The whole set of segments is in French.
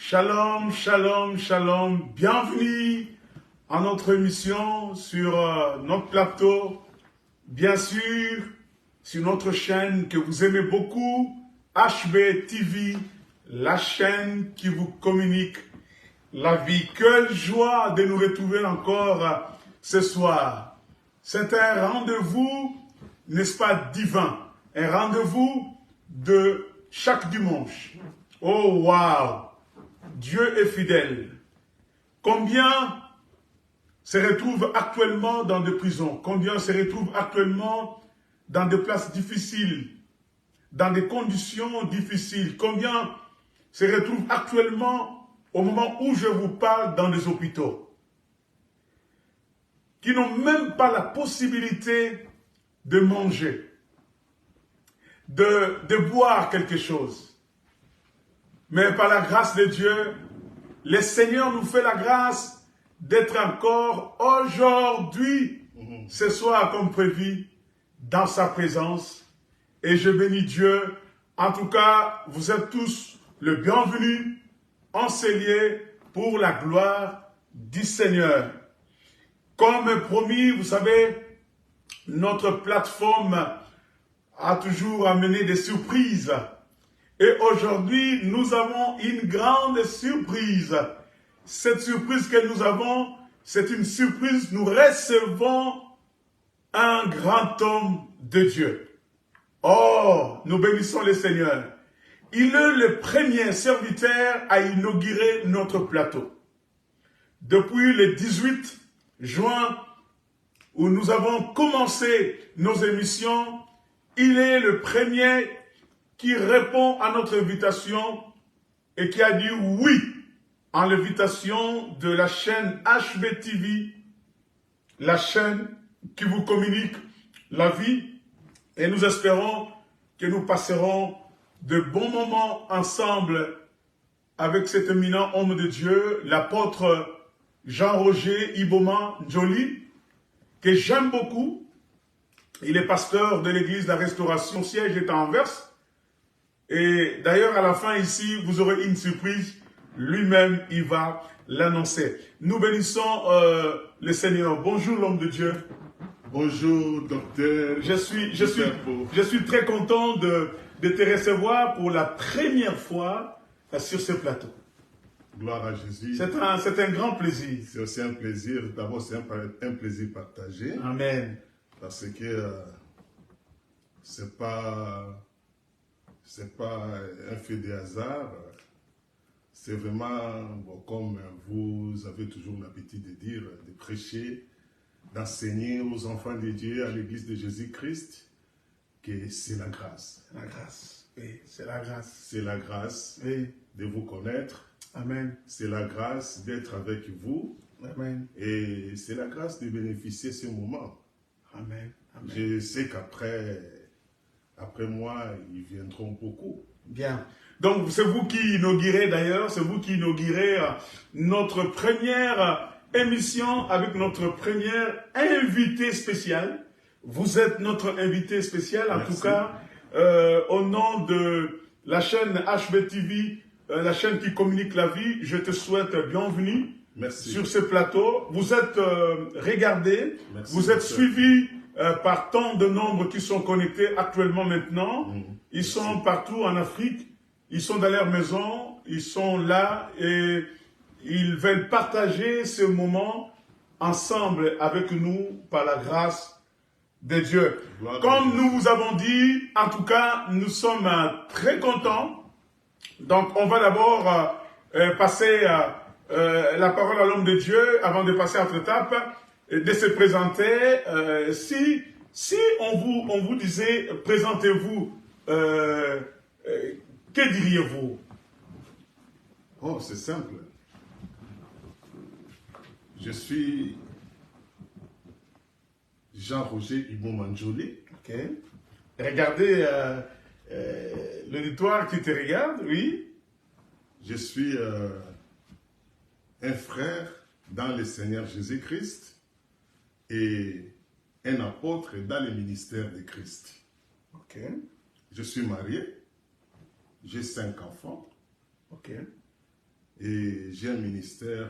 Shalom, shalom, shalom. Bienvenue à notre émission sur notre plateau. Bien sûr, sur notre chaîne que vous aimez beaucoup, HB TV, la chaîne qui vous communique la vie. Quelle joie de nous retrouver encore ce soir. C'est un rendez-vous, n'est-ce pas, divin. Un rendez-vous de chaque dimanche. Oh, wow! Dieu est fidèle. Combien se retrouvent actuellement dans des prisons? Combien se retrouvent actuellement dans des places difficiles, dans des conditions difficiles? Combien se retrouvent actuellement, au moment où je vous parle, dans des hôpitaux, qui n'ont même pas la possibilité de manger, de boire quelque chose? Mais par la grâce de Dieu, le Seigneur nous fait la grâce d'être encore aujourd'hui, ce soir comme prévu, dans sa présence. Et je bénis Dieu. En tout cas, vous êtes tous le bienvenu, enseigné pour la gloire du Seigneur. Comme promis, vous savez, notre plateforme a toujours amené des surprises. Et aujourd'hui, nous avons une grande surprise. Cette surprise que nous avons, c'est une surprise. Nous recevons un grand homme de Dieu. Oh, nous bénissons le Seigneur. Il est le premier serviteur à inaugurer notre plateau. Depuis le 18 juin, où nous avons commencé nos émissions, il est le premier qui répond à notre invitation et qui a dit oui à l'invitation de la chaîne HB TV, la chaîne qui vous communique la vie. Et nous espérons que nous passerons de bons moments ensemble avec cet éminent homme de Dieu, l'apôtre Jean-Roger Iboma Njoli, que j'aime beaucoup. Il est pasteur de l'église de la Restauration, siège est à Anvers. Et d'ailleurs, à la fin ici, vous aurez une surprise. Lui-même, il va l'annoncer. Nous bénissons le Seigneur. Bonjour, l'homme de Dieu. Bonjour, docteur. Je suis très content de te recevoir pour la première fois sur ce plateau. Gloire à Jésus. C'est un grand plaisir. C'est aussi un plaisir. D'abord, c'est un plaisir partagé. Amen. Parce que c'est pas un fait de hasard. C'est vraiment, bon, comme vous avez toujours l'habitude de dire, de prêcher, d'enseigner aux enfants de Dieu, à l'église de Jésus-Christ, que c'est la grâce. La grâce, oui, c'est la grâce. C'est la grâce, oui, de vous connaître. Amen. C'est la grâce d'être avec vous. Amen. Et c'est la grâce de bénéficier de ce moment. Amen. Amen. Je sais qu'après moi, ils viendront beaucoup. Bien. Donc, c'est vous qui inaugurez d'ailleurs, c'est vous qui inaugurez notre première émission avec notre première invité spécial. Vous êtes notre invité spécial, en tout cas, au nom de la chaîne HB TV, la chaîne qui communique la vie. Je te souhaite bienvenue. Merci. Sur ce plateau. Vous êtes regardés, vous êtes suivis par tant de nombres qui sont connectés actuellement maintenant. Ils sont partout en Afrique, ils sont dans leur maison, ils sont là et ils veulent partager ce moment ensemble avec nous par la grâce de Dieu. Comme nous vous avons dit, en tout cas, nous sommes très contents. Donc, on va d'abord passer la parole à l'homme de Dieu avant de passer à notre étape, de se présenter. Si on vous disait, présentez-vous, que diriez-vous? Oh, c'est simple. Je suis Jean-Roger Iboma Njoli. Ok. Regardez l'auditoire qui te regarde, oui. Je suis un frère dans le Seigneur Jésus-Christ et un apôtre dans le ministère de Christ. Ok. Je suis marié, j'ai 5 enfants. Ok. et j'ai un ministère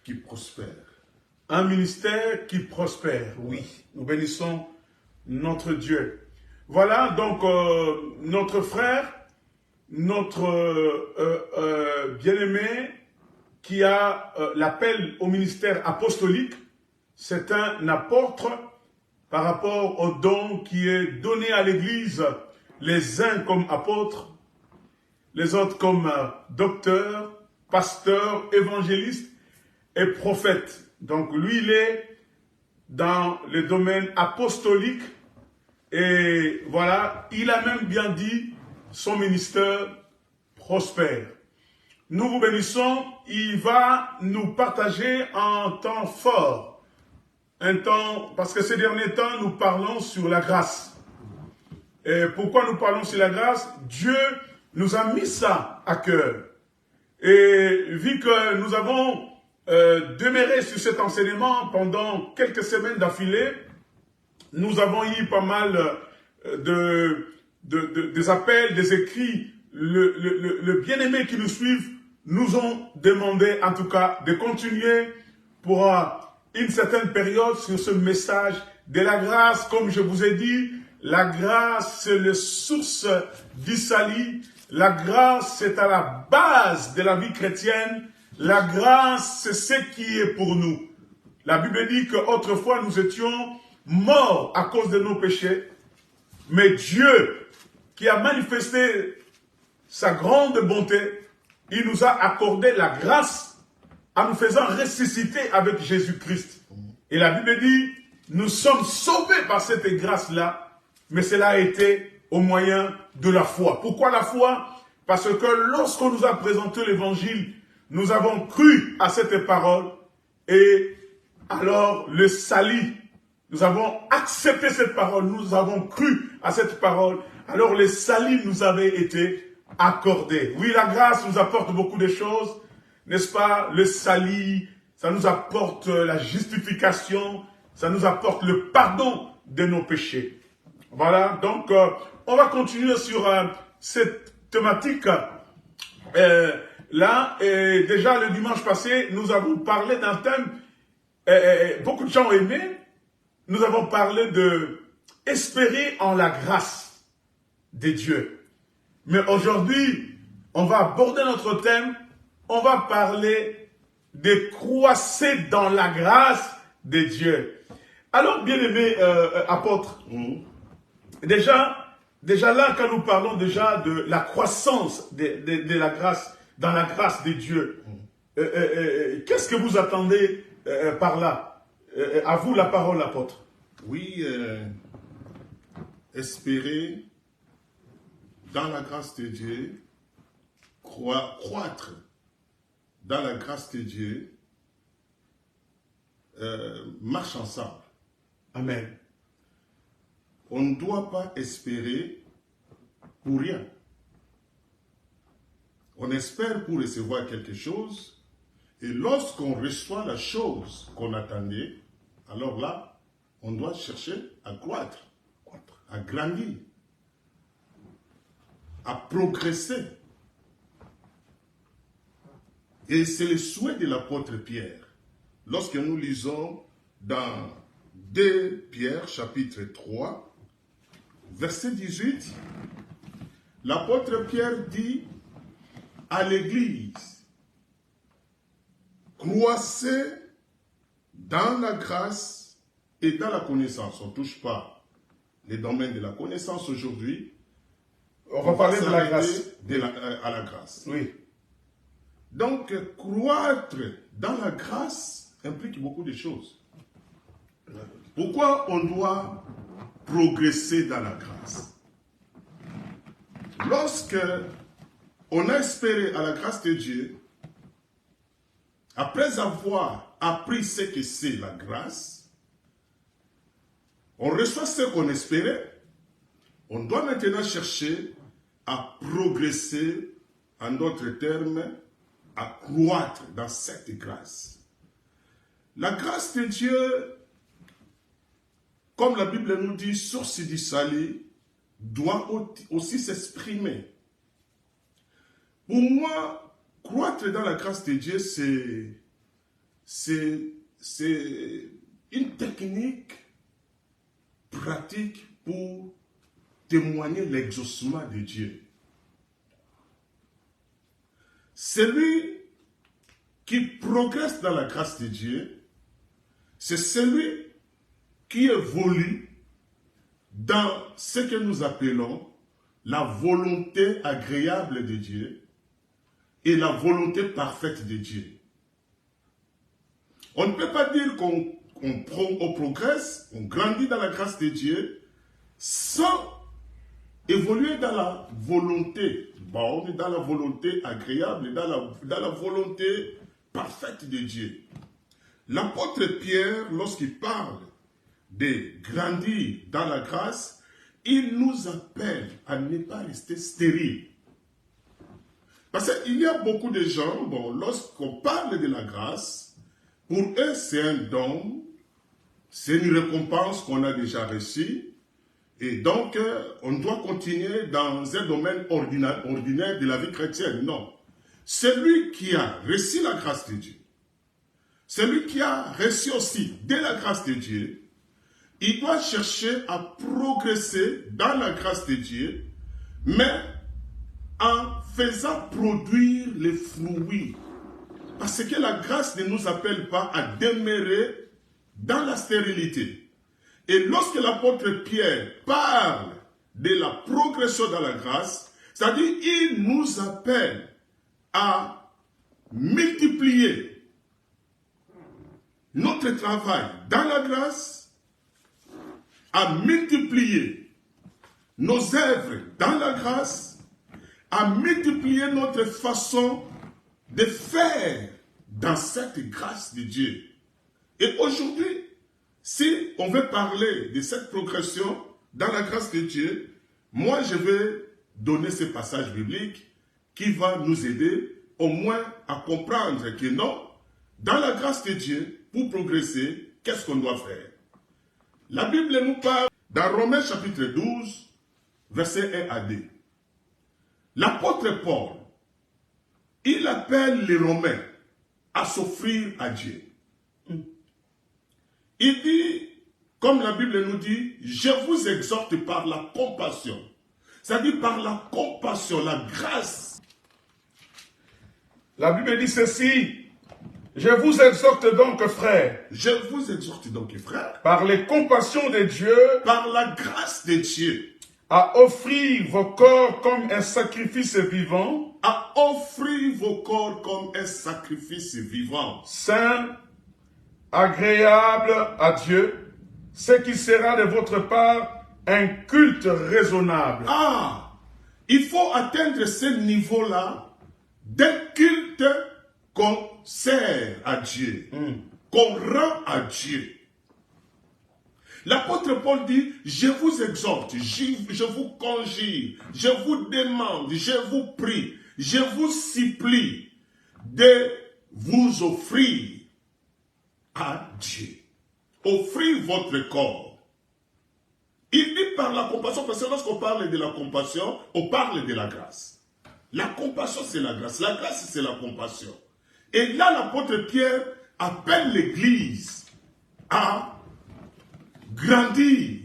qui prospère. Un ministère qui prospère, oui. Nous bénissons notre Dieu. Voilà donc notre frère, notre bien-aimé qui a l'appel au ministère apostolique. C'est un apôtre par rapport au don qui est donné à l'Église, les uns comme apôtres, les autres comme docteurs, pasteurs, évangélistes et prophètes. Donc lui, il est dans le domaine apostolique et voilà, il a même bien dit son ministère prospère. Nous vous bénissons, il va nous partager un temps fort, un temps, parce que ces derniers temps, nous parlons sur la grâce. Et pourquoi nous parlons sur la grâce? Dieu nous a mis ça à cœur. Et vu que nous avons demeuré sur cet enseignement pendant quelques semaines d'affilée, nous avons eu pas mal des appels, des écrits. Le bien-aimé qui nous suivent nous ont demandé en tout cas de continuer pour une certaine période sur ce message de la grâce. Comme je vous ai dit, la grâce c'est la source du salut. La grâce c'est à la base de la vie chrétienne. La grâce c'est ce qui est pour nous. La Bible dit qu'autrefois nous étions morts à cause de nos péchés. Mais Dieu qui a manifesté sa grande bonté, il nous a accordé la grâce en nous faisant ressusciter avec Jésus-Christ. Et la Bible dit, nous sommes sauvés par cette grâce-là, mais cela a été au moyen de la foi. Pourquoi la foi? Parce que lorsqu'on nous a présenté l'évangile, nous avons cru à cette parole et alors le salut, nous avons accepté cette parole, nous avons cru à cette parole, alors le salut nous avait été accordé. Oui, la grâce nous apporte beaucoup de choses, n'est-ce pas? Le salut, ça nous apporte la justification, ça nous apporte le pardon de nos péchés. Voilà, donc on va continuer sur cette thématique là. Et déjà le dimanche passé, nous avons parlé d'un thème, beaucoup de gens ont aimé. Nous avons parlé de espérer en la grâce de Dieu. Mais aujourd'hui, on va aborder notre thème, on va parler de croisser dans la grâce de Dieu. Alors, bien-aimé apôtre, déjà là, quand nous parlons déjà de la croissance de la grâce, dans la grâce de Dieu, qu'est-ce que vous attendez par là? À vous la parole, apôtre. Oui, espérer dans la grâce de Dieu, croître dans la grâce de Dieu, marche ensemble. Amen. On ne doit pas espérer pour rien. On espère pour recevoir quelque chose, et lorsqu'on reçoit la chose qu'on attendait, alors là, on doit chercher à croître, à grandir, à progresser. Et c'est le souhait de l'apôtre Pierre. Lorsque nous lisons dans 2 Pierre, chapitre 3, verset 18, l'apôtre Pierre dit à l'Église, croissez dans la grâce et dans la connaissance. On ne touche pas les domaines de la connaissance aujourd'hui. On va parler de la grâce. À la grâce. Oui. Donc, croître dans la grâce implique beaucoup de choses. Pourquoi on doit progresser dans la grâce? Lorsque on a espéré à la grâce de Dieu, après avoir appris ce que c'est la grâce, on reçoit ce qu'on espérait, on doit maintenant chercher à progresser, en d'autres termes, à croître dans cette grâce. La grâce de Dieu, comme la Bible nous dit, source du salut, doit aussi s'exprimer. Pour moi, croître dans la grâce de Dieu, c'est une technique pratique pour témoigner l'exaucement de Dieu. Celui qui progresse dans la grâce de Dieu, c'est celui qui évolue dans ce que nous appelons la volonté agréable de Dieu et la volonté parfaite de Dieu. On ne peut pas dire qu'on progresse, on grandit dans la grâce de Dieu sans évoluer dans la volonté bonne, dans la volonté agréable, dans la volonté parfaite de Dieu. L'apôtre Pierre, lorsqu'il parle de grandir dans la grâce, il nous appelle à ne pas rester stériles. Parce qu'il y a beaucoup de gens, lorsqu'on parle de la grâce, pour eux c'est un don, c'est une récompense qu'on a déjà reçue, et donc on doit continuer dans un domaine ordinaire de la vie chrétienne. Non. Celui qui a reçu la grâce de Dieu, celui qui a reçu aussi de la grâce de Dieu, il doit chercher à progresser dans la grâce de Dieu, mais en faisant produire les fruits. Parce que la grâce ne nous appelle pas à demeurer dans la stérilité. Et lorsque l'apôtre Pierre parle de la progression dans la grâce, c'est-à-dire il nous appelle à multiplier notre travail dans la grâce, à multiplier nos œuvres dans la grâce, à multiplier notre façon de faire dans cette grâce de Dieu. Et aujourd'hui, si on veut parler de cette progression dans la grâce de Dieu, moi je vais donner ce passage biblique qui va nous aider au moins à comprendre que non, dans la grâce de Dieu, pour progresser, qu'est-ce qu'on doit faire? La Bible nous parle dans Romains chapitre 12, versets 1 à 2. L'apôtre Paul, il appelle les Romains à s'offrir à Dieu. Il dit, comme la Bible nous dit, je vous exhorte par la compassion. C'est-à-dire par la compassion, la grâce. La Bible dit ceci, je vous exhorte donc, frères. Je vous exhorte donc, frères. Par les compassions de Dieu. Par la grâce de Dieu. À offrir vos corps comme un sacrifice vivant. À offrir vos corps comme un sacrifice vivant. Saint, agréable à Dieu, ce qui sera de votre part un culte raisonnable. Ah, il faut atteindre ce niveau-là d'un culte qu'on sert à Dieu, qu'on rend à Dieu. L'apôtre Paul dit, je vous exhorte, je vous conjure, je vous demande, je vous prie, je vous supplie de vous offrir à Dieu. Offrir votre corps. Il dit par la compassion, parce que lorsqu'on parle de la compassion, on parle de la grâce. La compassion, c'est la grâce. La grâce, c'est la compassion. Et là, l'apôtre Pierre appelle l'Église à grandir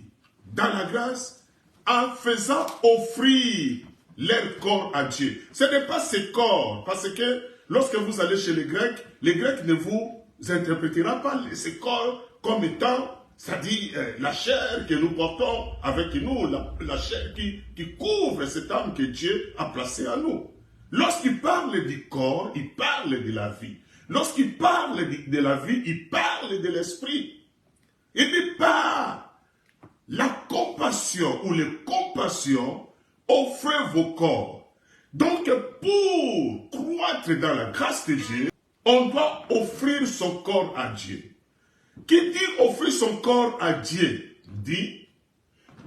dans la grâce en faisant offrir leur corps à Dieu. Ce n'est pas ce corps, parce que lorsque vous allez chez les Grecs ne vous interprétera pas ce corps comme étant, c'est-à-dire la chair que nous portons avec nous, la chair qui couvre cette âme que Dieu a placée en nous. Lorsqu'il parle du corps, il parle de la vie. Lorsqu'il parle de la vie, il parle de l'esprit. Il dit par la compassion ou les compassions, offrez vos corps. Donc, pour croître dans la grâce de Dieu, on doit offrir son corps à Dieu. Qui dit offrir son corps à Dieu, dit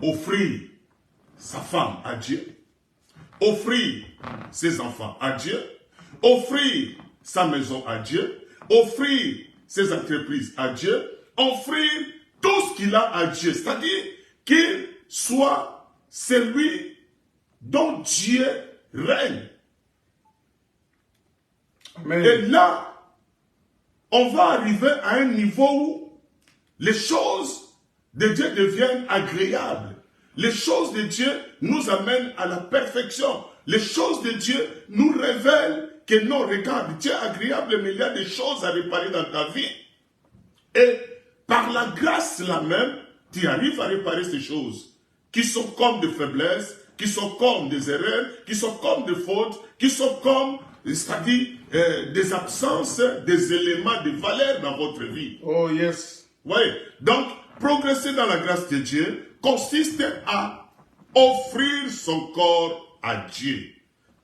offrir sa femme à Dieu, offrir ses enfants à Dieu, offrir sa maison à Dieu, offrir ses entreprises à Dieu, offrir tout ce qu'il a à Dieu. C'est-à-dire qu'il soit celui dont Dieu règne. Amen. Et là, on va arriver à un niveau où les choses de Dieu deviennent agréables. Les choses de Dieu nous amènent à la perfection. Les choses de Dieu nous révèlent que non, regarde, Dieu est agréable, mais il y a des choses à réparer dans ta vie. Et par la grâce là même, tu arrives à réparer ces choses qui sont comme des faiblesses, qui sont comme des erreurs, qui sont comme des fautes, qui sont comme, c'est-à-dire des absences, des éléments de valeur dans votre vie. Oh yes. Oui. Donc, progresser dans la grâce de Dieu consiste à offrir son corps à Dieu.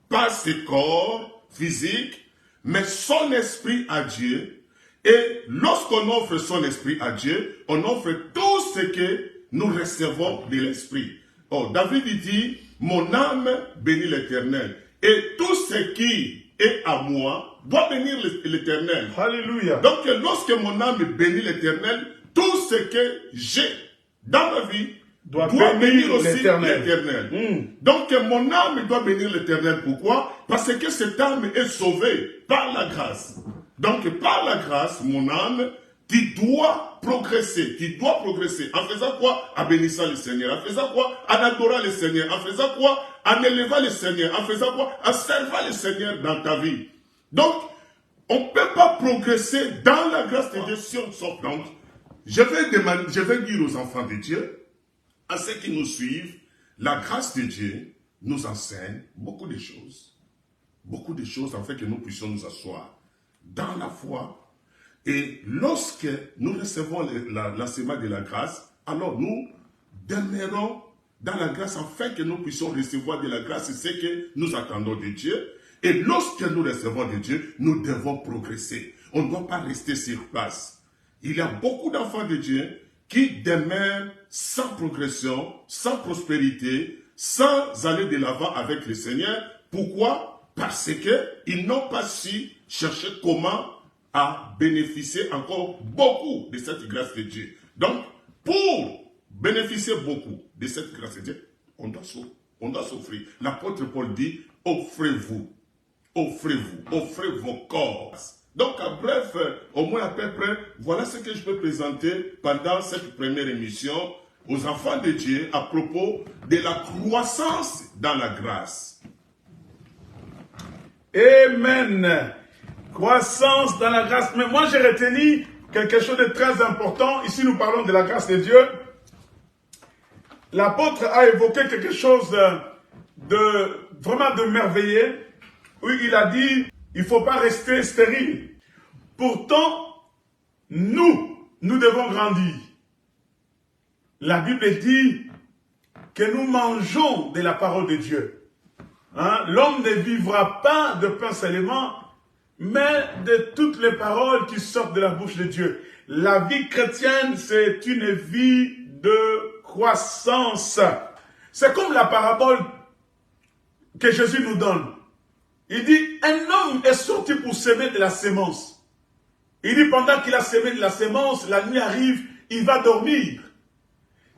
Pas ce corps physique, mais son esprit à Dieu. Et lorsqu'on offre son esprit à Dieu, on offre tout ce que nous recevons de l'esprit. Oh, David dit, mon âme bénit l'Éternel. Et tout ce qui est à moi doit bénir l'Éternel. Alléluia. Donc, lorsque mon âme bénit l'Éternel, tout ce que j'ai dans ma vie doit bénir aussi l'Éternel. Donc, mon âme doit bénir l'Éternel. Pourquoi? Parce que cette âme est sauvée par la grâce. Donc, par la grâce, mon âme, tu dois progresser. Tu dois progresser. En faisant quoi? En bénissant le Seigneur. En faisant quoi? En adorant le Seigneur. En faisant quoi? En élevant le Seigneur. En faisant quoi? En servant le Seigneur dans ta vie. Donc, on ne peut pas progresser dans la grâce de Dieu si on sort. Donc, je vais dire aux enfants de Dieu, à ceux qui nous suivent, la grâce de Dieu nous enseigne beaucoup de choses. Beaucoup de choses afin que nous puissions nous asseoir dans la foi. Et lorsque nous recevons l'enseignement de la grâce, alors nous demeurons dans la grâce afin que nous puissions recevoir de la grâce ce que nous attendons de Dieu. Et lorsque nous recevons de Dieu, nous devons progresser. On ne doit pas rester sur place. Il y a beaucoup d'enfants de Dieu qui demeurent sans progression, sans prospérité, sans aller de l'avant avec le Seigneur. Pourquoi? Parce qu'ils n'ont pas su chercher comment à bénéficier encore beaucoup de cette grâce de Dieu. Donc, pour bénéficier beaucoup de cette grâce de Dieu, on doit s'offrir. L'apôtre Paul dit, offrez-vous, offrez vos corps. Donc, en bref, au moins à peu près, voilà ce que je peux présenter pendant cette première émission aux enfants de Dieu à propos de la croissance dans la grâce. Amen. Croissance dans la grâce. Mais moi, j'ai retenu quelque chose de très important. Ici, nous parlons de la grâce de Dieu. L'apôtre a évoqué quelque chose vraiment de merveilleux. Oui, il a dit, il ne faut pas rester stérile. Pourtant, nous devons grandir. La Bible dit que nous mangeons de la parole de Dieu. Hein? L'homme ne vivra pas de pain seulement, mais de toutes les paroles qui sortent de la bouche de Dieu. La vie chrétienne, c'est une vie de croissance. C'est comme la parabole que Jésus nous donne. Il dit, un homme est sorti pour semer de la sémence. Il dit, pendant qu'il a semé de la sémence, la nuit arrive, il va dormir.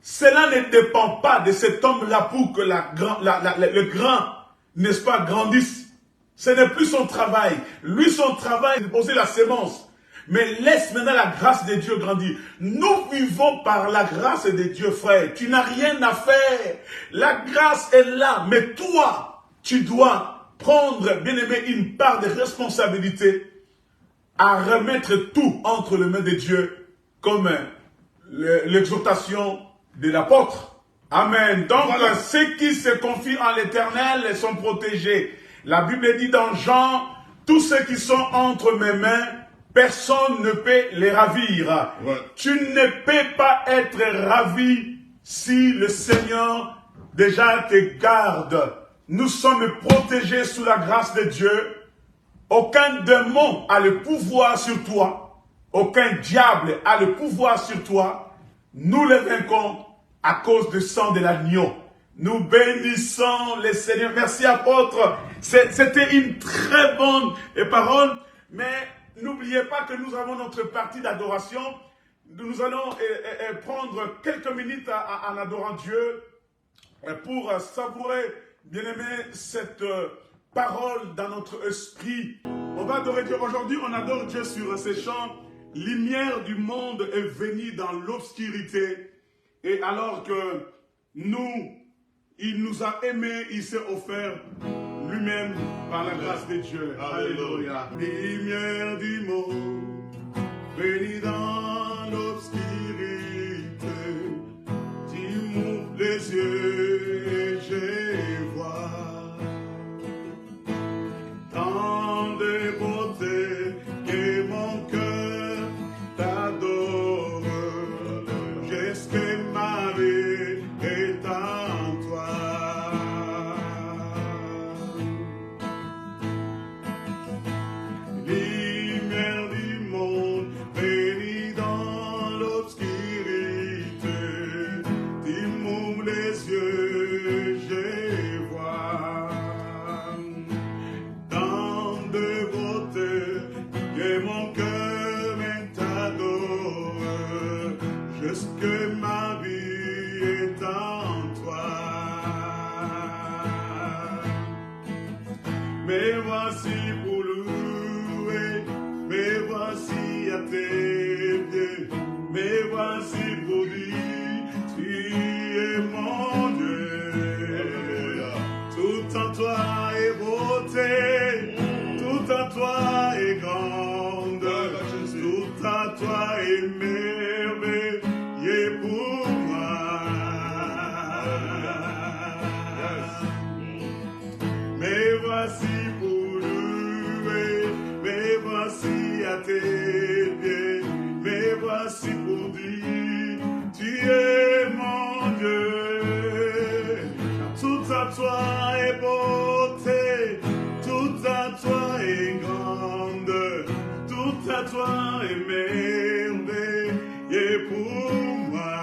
Cela ne dépend pas de cet homme-là pour que le grain, n'est-ce pas, grandisse. Ce n'est plus son travail. Lui, son travail, c'est de poser la sémence. Mais laisse maintenant la grâce de Dieu grandir. Nous vivons par la grâce de Dieu, frère. Tu n'as rien à faire. La grâce est là. Mais toi, tu dois prendre, bien aimé, une part de responsabilité à remettre tout entre les mains de Dieu, comme l'exhortation de l'apôtre. Amen. Donc, voilà. Ceux qui se confient en l'Éternel sont protégés. La Bible dit dans Jean, tous ceux qui sont entre mes mains, personne ne peut les ravir. Ouais. Tu ne peux pas être ravi si le Seigneur déjà te garde. Nous sommes protégés sous la grâce de Dieu. Aucun démon a le pouvoir sur toi. Aucun diable a le pouvoir sur toi. Nous le vaincons à cause du sang de l'agneau. Nous bénissons le Seigneur. Merci apôtre. C'était une très bonne parole. Mais n'oubliez pas que nous avons notre partie d'adoration. Nous allons prendre quelques minutes en adorant Dieu pour savourer, bien aimé, cette parole dans notre esprit. On va adorer Dieu. Aujourd'hui, on adore Dieu sur ces chants. Lumière du monde est venue dans l'obscurité. Et alors que nous, il nous a aimés, il s'est offert lui-même par la grâce de Dieu. Alléluia. Lumière du monde venue dans l'obscurité. Tu m'ouvres les yeux et je vois tant de beauté que mon cœur t'adore. Jusque ma vie est en toi. Lumière du monde bénie dans l'obscurité, tu m'ouvres les yeux, je vois tant de beauté que mon cœur t'adore. Jusque ma vie est en toi. Me voici pour louer, me voici à tes pieds, me voici pour dire, tu es mon Dieu. Tout en toi est beauté, tout en toi est grande, tout en toi est merveilleux pour moi. Me voici pour louer, me voici à tes pieds, me voici pour dire, tu es mon Dieu. Tout à toi est beauté, tout à toi est grande, tout à toi est merveilleux pour moi.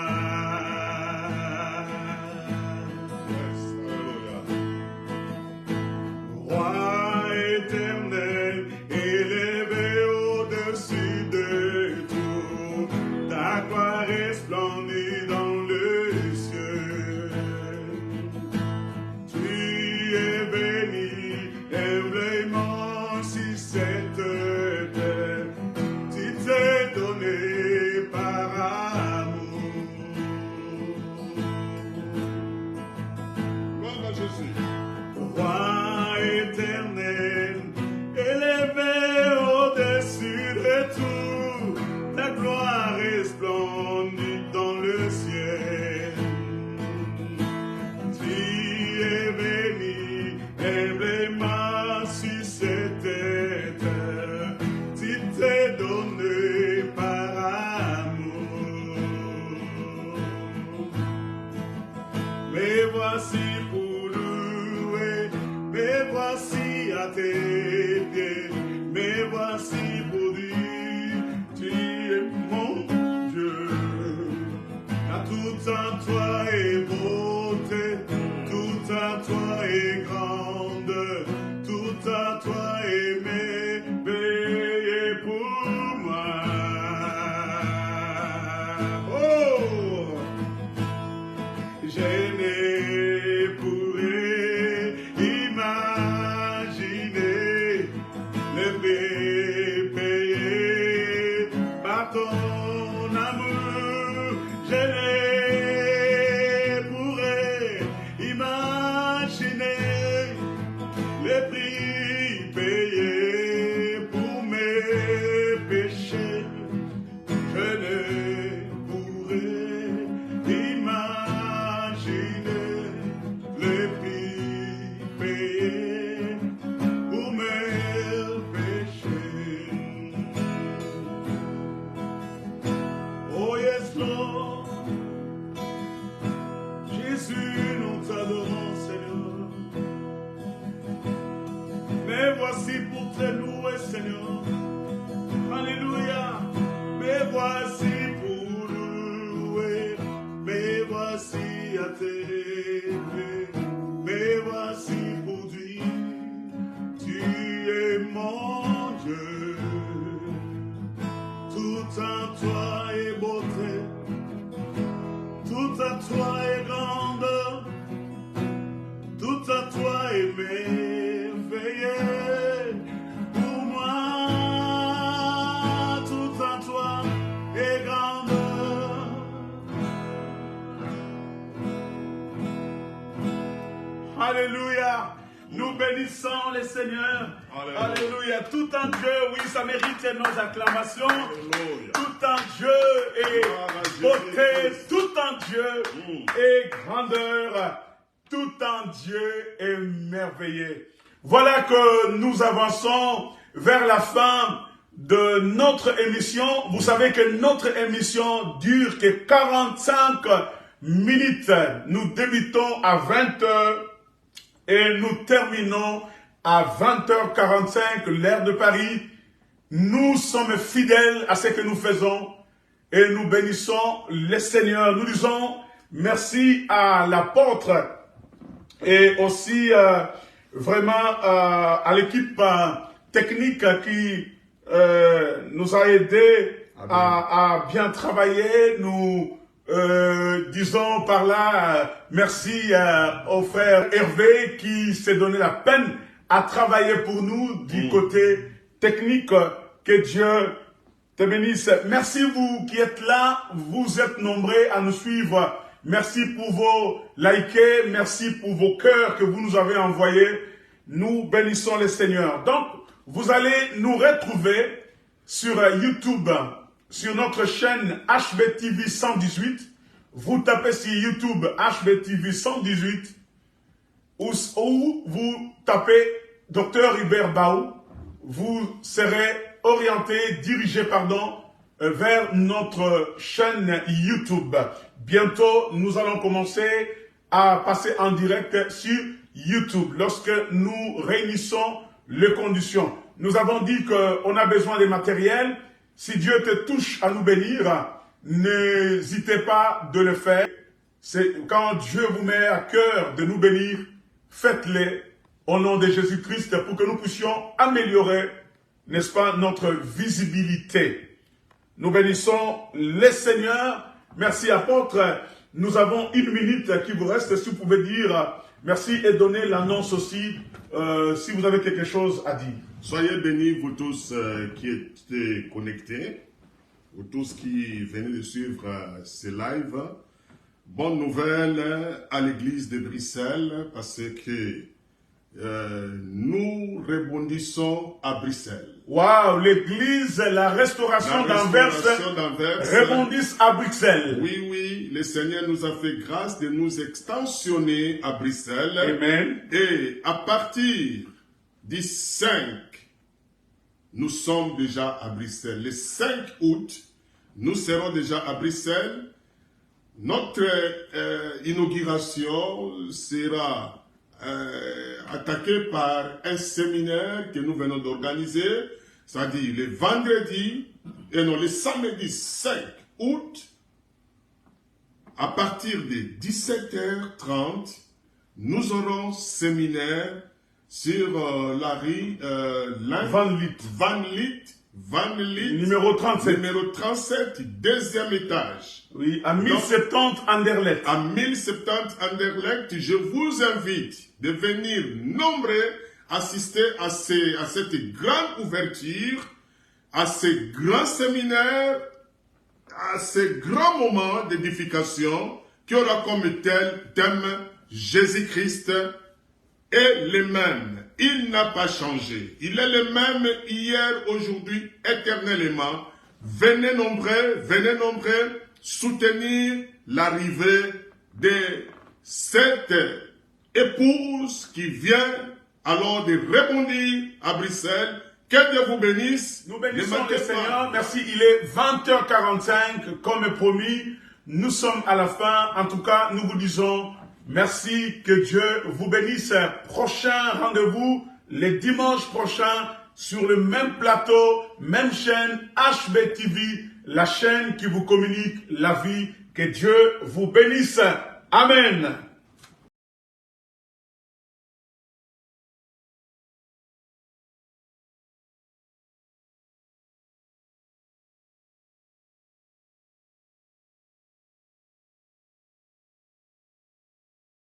Roi éternel, élevé au-dessus de tout, ta gloire resplendit dans le ciel. Tu es béni, humblement sur cette terre, tu t'es donné par amour. Gloire à Jésus. Roi éternel, élevé au-dessus de tout, ta gloire resplendit dans le ciel. Tu es béni, humblement sur cette terre, tu t'es donné par amour. Me voici pour louer, me voici à tes pieds, me voici pour dire, tu es mon Dieu. Car tout en toi est beauté, tout en toi est grande, tout en toi est merveilleux pour moi. Oh! Je ne pourrais imaginer le prix payé par ton amour. Je ne pourrais imaginer le prix payé pour mes péchés. Je ne pourrais imaginer le prix payé pour mes péchés. Oh yes Lord, Jésus, nous t'adorons Seigneur. Me voici pour te louer Seigneur. Alléluia. Me voici pour louer, me voici à tes pieds, me voici pour dire, tu es mon Dieu. Tout en toi est beauté, tout en toi est grande, tout en toi est merveilleux pour moi. Alléluia. Nous bénissons les seigneurs. Alléluia. Tout en Dieu, oui, ça mérite nos acclamations. Alléluia. Tout en Dieu est beauté. Tout en Dieu est grandeur. Tout en Dieu est merveilleux. Voilà que nous avançons vers la fin de notre émission. Vous savez que notre émission dure que 45 minutes. Nous débutons à 20h et nous terminons à 20h45, l'heure de Paris. Nous sommes fidèles à ce que nous faisons et nous bénissons le Seigneur. Nous disons merci à l'apôtre et aussi vraiment à l'équipe technique qui nous a aidés à bien travailler. Nous disons par là merci au frère Hervé qui s'est donné la peine à travailler pour nous du côté technique. Que Dieu te bénisse. Merci vous qui êtes là, vous êtes nombreux à nous suivre. Merci pour vos likes, merci pour vos cœurs que vous nous avez envoyés. Nous bénissons le Seigneur. Donc, vous allez nous retrouver sur YouTube, sur notre chaîne HBTV 118. Vous tapez sur YouTube HBTV 118 ou vous tapez Dr Hubert Baou. Vous serez orienté, dirigé, vers notre chaîne YouTube. Bientôt, nous allons commencer à passer en direct sur YouTube lorsque nous réunissons les conditions. Nous avons dit qu'on a besoin de matériel. Si Dieu te touche à nous bénir, n'hésitez pas de le faire. C'est quand Dieu vous met à cœur de nous bénir, faites-le au nom de Jésus-Christ pour que nous puissions améliorer, n'est-ce pas, notre visibilité. Nous bénissons les seigneurs. Merci apôtre. Nous avons 1 minute qui vous reste. Si vous pouvez dire merci et donner l'annonce aussi si vous avez quelque chose à dire. Soyez bénis, vous tous qui êtes connectés, vous tous qui venez de suivre ce live. Bonne nouvelle à l'église de Bruxelles parce que nous rebondissons à Bruxelles. Waouh, l'église, la restauration d'Anvers rebondissent à Bruxelles. Oui, oui, le Seigneur nous a fait grâce de nous extensionner à Bruxelles. Amen. Et à partir du 5, nous sommes déjà à Bruxelles. Le 5 août, nous serons déjà à Bruxelles. Notre inauguration sera attaqué par un séminaire que nous venons d'organiser, c'est-à-dire le vendredi, et non, le samedi 5 août, à partir de 17h30, nous aurons séminaire sur la rue Van Lith, numéro 37. Numéro 37, deuxième étage. Oui, à 1070 Anderlecht. À 1070 Anderlecht, je vous invite de venir nombreux assister à cette grande ouverture, à ce grand séminaire, à ce grand moment d'édification qui aura comme thème Jésus-Christ est le même. Il n'a pas changé. Il est le même hier, aujourd'hui, éternellement. Venez nombreux soutenir l'arrivée de cette épouse qui vient alors de rebondir à Bruxelles. Que Dieu vous bénisse. Nous bénissons le Seigneur. Merci. Il est 20h45 comme promis. Nous sommes à la fin. En tout cas, nous vous disons merci. Que Dieu vous bénisse. Prochain rendez-vous le dimanche prochain sur le même plateau, même chaîne HBTV, la chaîne qui vous communique la vie. Que Dieu vous bénisse. Amen.